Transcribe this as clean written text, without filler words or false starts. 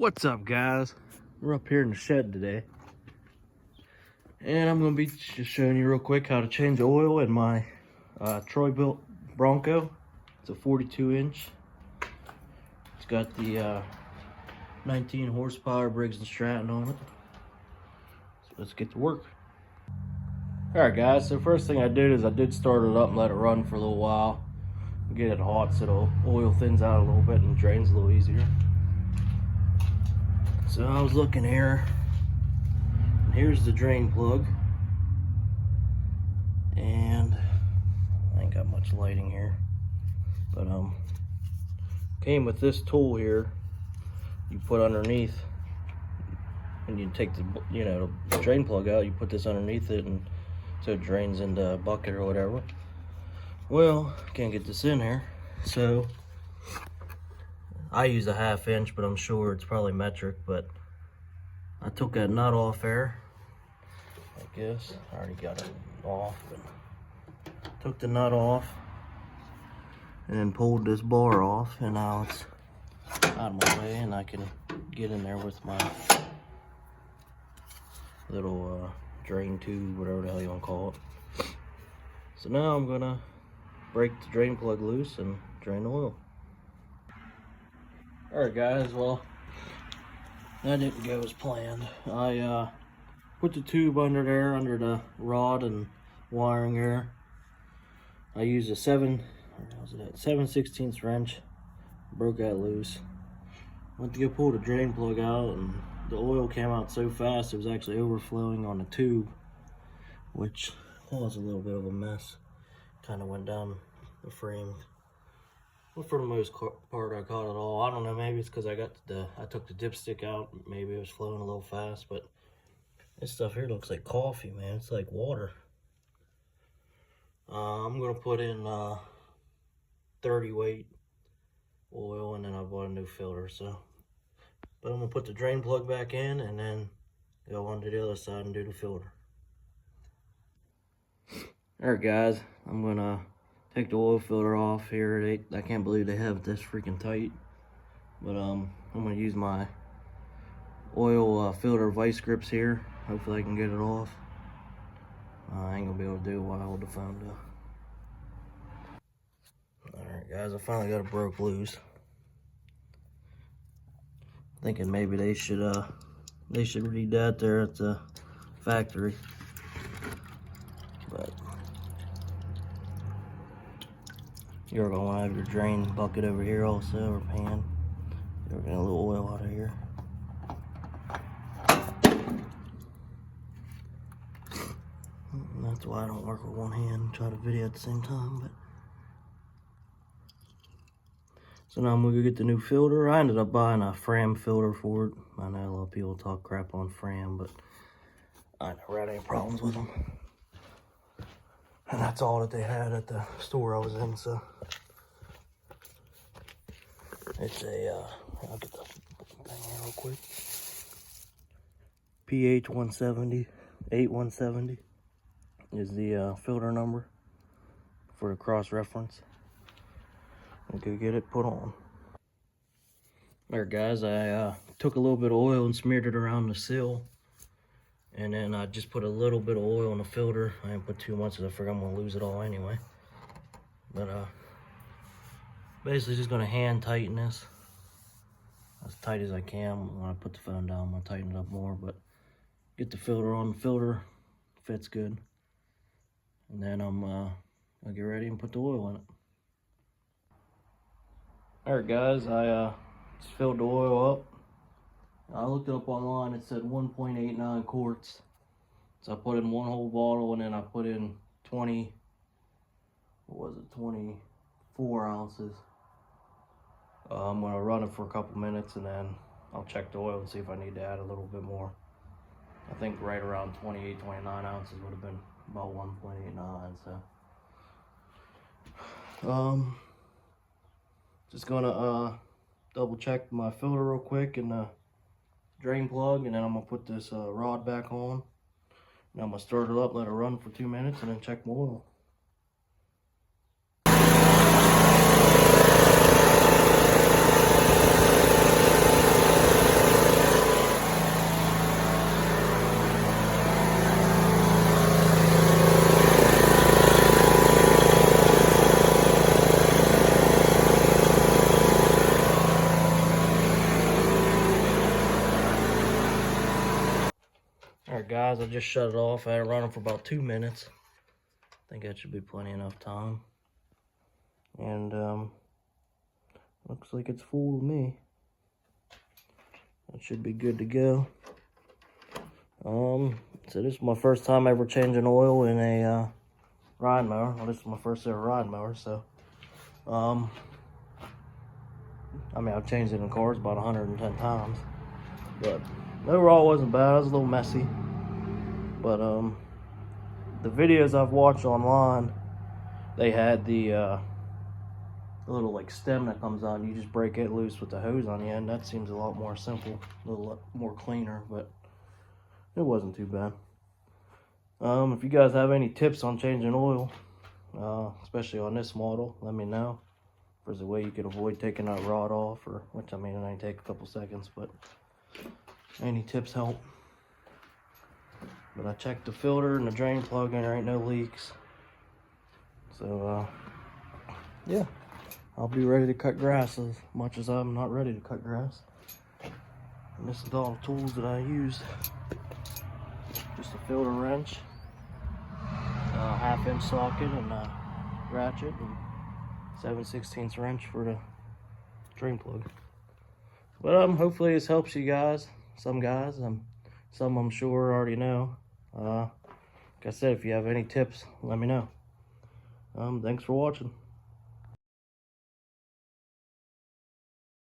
What's up, guys? We're up here in the shed today, and I'm going to be just showing you real quick how to change oil in my Troybilt Bronco. It's a 42-inch. It's got the 19 horsepower Briggs and Stratton on it. So let's get to work. Alright guys, so first thing I did is I did start it up and let it run for a little while. Get it hot so the oil thins out a little bit and drains a little easier. So I was looking here, and here's the drain plug, and I ain't got much lighting here, but came with this tool here. You put underneath, and you take the the drain plug out. You put this underneath it, and so it drains into a bucket or whatever. Well, can't get this in here, so I use a 1/2 inch, but I'm sure it's probably metric. But I took that nut off there. I guess I already got it off, but took the nut off and then pulled this bar off, and now it's out of my way, and I can get in there with my little drain tube, whatever the hell you want to call it. So now I'm gonna break the drain plug loose and drain the oil. Alright guys, well, that didn't go as planned. I put the tube under there, under the rod and wiring there. I used a 7/16 wrench, broke that loose. Went to go pull the drain plug out, and the oil came out so fast it was actually overflowing on the tube, which caused a little bit of a mess. Kind of went down the frame. Well, for the most part, I caught it all. I don't know, maybe it's because I took the dipstick out. Maybe it was flowing a little fast, but this stuff here looks like coffee, man. It's like water. I'm gonna put in 30 weight oil, and then I bought a new filter. But I'm gonna put the drain plug back in, and then go on to the other side and do the filter. Alright guys, I'm gonna take the oil filter off here. I can't believe they have this freaking tight. But I'm gonna use my oil filter vice grips here. Hopefully I can get it off. I ain't gonna be able to do it while I hold the phone down. Alright guys, I finally got it broke loose. Thinking maybe they should read that there at the factory. But you're gonna want to have your drain bucket over here also, or pan. You're getting a little oil out of here. And that's why I don't work with one hand and try to video at the same time. But so now I'm gonna go get the new filter. I ended up buying a Fram filter for it. I know a lot of people talk crap on Fram, but I never had any problems with them. And that's all that they had at the store I was in, so it's a, I'll get the thing here real quick. PH 170, 8170 is the filter number for the cross reference. I'll go get it put on. There guys, I took a little bit of oil and smeared it around the sill. And then I just put a little bit of oil in the filter. I didn't put too much because I figured I'm going to lose it all anyway. But basically just going to hand tighten this as tight as I can. When I put the phone down, I'm going to tighten it up more. But get the filter on. The filter fits good. And then I'll get ready and put the oil in it. Alright guys, I just filled the oil up. I looked it up online. It said 1.89 quarts. So I put in one whole bottle, and then I put in 24 ounces. I'm going to run it for a couple minutes, and then I'll check the oil and see if I need to add a little bit more. I think right around 28, 29 ounces would have been about 1.89. So just going to double check my filter real quick and the drain plug, and then I'm gonna put this rod back on. And I'm gonna start it up, let it run for 2 minutes, and then check my oil. Alright guys, I just shut it off. I had it running for about 2 minutes. I think that should be plenty enough time. And looks like it's full to me. That should be good to go. So this is my first time ever changing oil in a ride mower. Well, this is my first ever ride mower, so I mean, I've changed it in cars about 110 times, but overall it wasn't bad. It was a little messy, but the videos I've watched online, they had the little like stem that comes on. You just break it loose with the hose on the end. That seems a lot more simple, a little more cleaner, but it wasn't too bad. If you guys have any tips on changing oil, especially on this model, let me know. If there's a way you could avoid taking that rod off, or which I mean it might take a couple seconds, but any tips help. But I checked the filter and the drain plug and there ain't no leaks. So yeah, I'll be ready to cut grass as much as I'm not ready to cut grass. And this is all the tools that I used. Just a filter wrench, a 1/2-inch socket, and a ratchet, and 7/16 wrench for the drain plug. But hopefully this helps you guys. Some guys, some I'm sure already know. Like I said, if you have any tips, let me know. Thanks for watching.